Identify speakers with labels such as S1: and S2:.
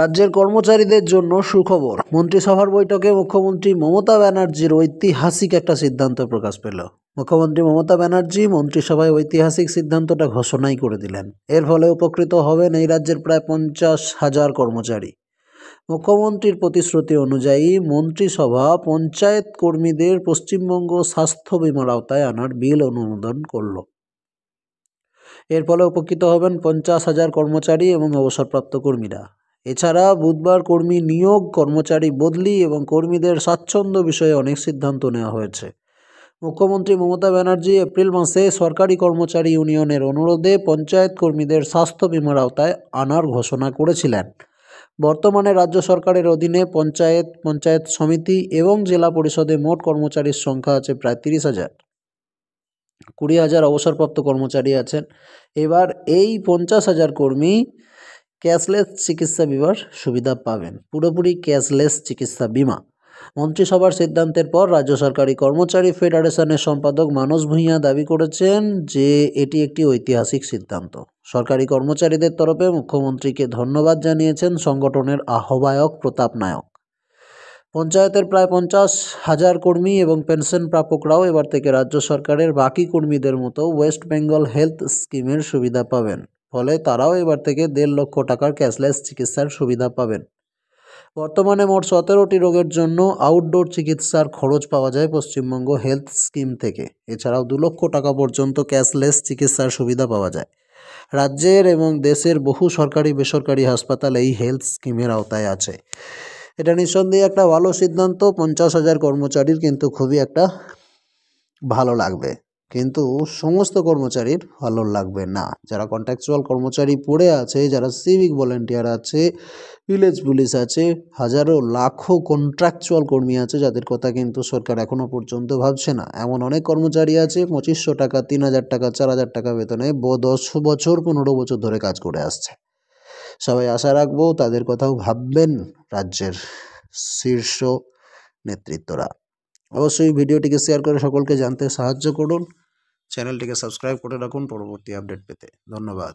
S1: রাজ্যের কর্মচারীদের জন্য সুখবর। মন্ত্রিসভার বৈঠকে মুখ্যমন্ত্রী মমতা ব্যানার্জির ঐতিহাসিক একটা সিদ্ধান্ত প্রকাশ পেল। মুখ্যমন্ত্রী মমতা ব্যানার্জি মন্ত্রিসভায় ঐতিহাসিক সিদ্ধান্তটা ঘোষণাই করে দিলেন। এর ফলে উপকৃত হবেন এই রাজ্যের প্রায় 50,000 কর্মচারী। মুখ্যমন্ত্রীর প্রতিশ্রুতি অনুযায়ী মন্ত্রিসভা পঞ্চায়েত কর্মীদের পশ্চিমবঙ্গ স্বাস্থ্য বিমার আওতায় আনার বিল অনুমোদন করল। এর ফলে উপকৃত হবেন 50,000 কর্মচারী এবং অবসরপ্রাপ্ত কর্মীরা। এছাড়া বুধবার কর্মী নিয়োগ, কর্মচারী বদলি এবং কর্মীদের স্বাচ্ছন্দ্য বিষয়ে অনেক সিদ্ধান্ত নেওয়া হয়েছে। মুখ্যমন্ত্রী মমতা ব্যানার্জি এপ্রিল মাসে সরকারি কর্মচারী ইউনিয়নের অনুরোধে পঞ্চায়েত কর্মীদের স্বাস্থ্য বিমার আওতায় আনার ঘোষণা করেছিলেন। বর্তমানে রাজ্য সরকারের অধীনে পঞ্চায়েত, পঞ্চায়েত সমিতি এবং জেলা পরিষদে মোট কর্মচারীর সংখ্যা আছে প্রায় 30,000। 20,000 অবসরপ্রাপ্ত কর্মচারী আছেন। এবার এই 50,000 কর্মী ক্যাশলেস চিকিৎসা বিমার সুবিধা পাবেন। পুরোপুরি ক্যাশলেস চিকিৎসা বিমা। মন্ত্রিসভার সিদ্ধান্তের পর রাজ্য সরকারি কর্মচারী ফেডারেশনের সম্পাদক মানস ভূঁইয়া দাবি করেছেন যে এটি একটি ঐতিহাসিক সিদ্ধান্ত। সরকারি কর্মচারীদের তরফে মুখ্যমন্ত্রীকে ধন্যবাদ জানিয়েছেন সংগঠনের আহ্বায়ক প্রতাপ নায়ক। পঞ্চায়েতের প্রায় 50,000 কর্মী এবং পেনশন প্রাপকরাও এবার থেকে রাজ্য সরকারের বাকি কর্মীদের মতো ওয়েস্ট বেঙ্গল হেলথ স্কিমের সুবিধা পাবেন। ফলে তারাও এবার থেকে 1.5 লক্ষ টাকার ক্যাশলেস চিকিৎসার সুবিধা পাবেন। বর্তমানে মোট 17টি রোগের জন্য আউটডোর চিকিৎসার খরচ পাওয়া যায় পশ্চিমবঙ্গ হেলথ স্কিম থেকে। এছাড়াও 2 লক্ষ টাকা পর্যন্ত ক্যাশলেস চিকিৎসার সুবিধা পাওয়া যায়। রাজ্যের এবং দেশের বহু সরকারি বেসরকারি হাসপাতাল এই হেলথ স্কিমের আওতায় আছে। এটা নিঃসন্দেহে একটা ভালো সিদ্ধান্ত। 50,000 কর্মচারীর কিন্তু খুবই একটা ভালো লাগবে, কিন্তু সমস্ত কর্মচারীর ভালো লাগবে না। যারা কন্ট্রাকচুয়াল কর্মচারী পড়ে আছে, যারা সিভিক ভলেন্টিয়ার আছে, ভিলেজ পুলিশ আছে, হাজারো লাখো কন্ট্রাকচুয়াল কর্মী আছে যাদের কথা কিন্তু সরকার এখনও পর্যন্ত ভাবছে না। এমন অনেক কর্মচারী আছে 2,500 টাকা, 3,000 টাকা, 4,000 টাকা বেতনে 10 বছর 15 বছর ধরে কাজ করে আসছে। সবাই আশা রাখবো তাদের কথাও ভাববেন রাজ্যের শীর্ষ নেতৃত্বরা। অবশ্যই ভিডিওটিকে শেয়ার করে সকলকে জানতে সাহায্য করুন। চ্যানেলটিকে সাবস্ক্রাইব করে রাখুন পরবর্তী আপডেট পেতে। ধন্যবাদ।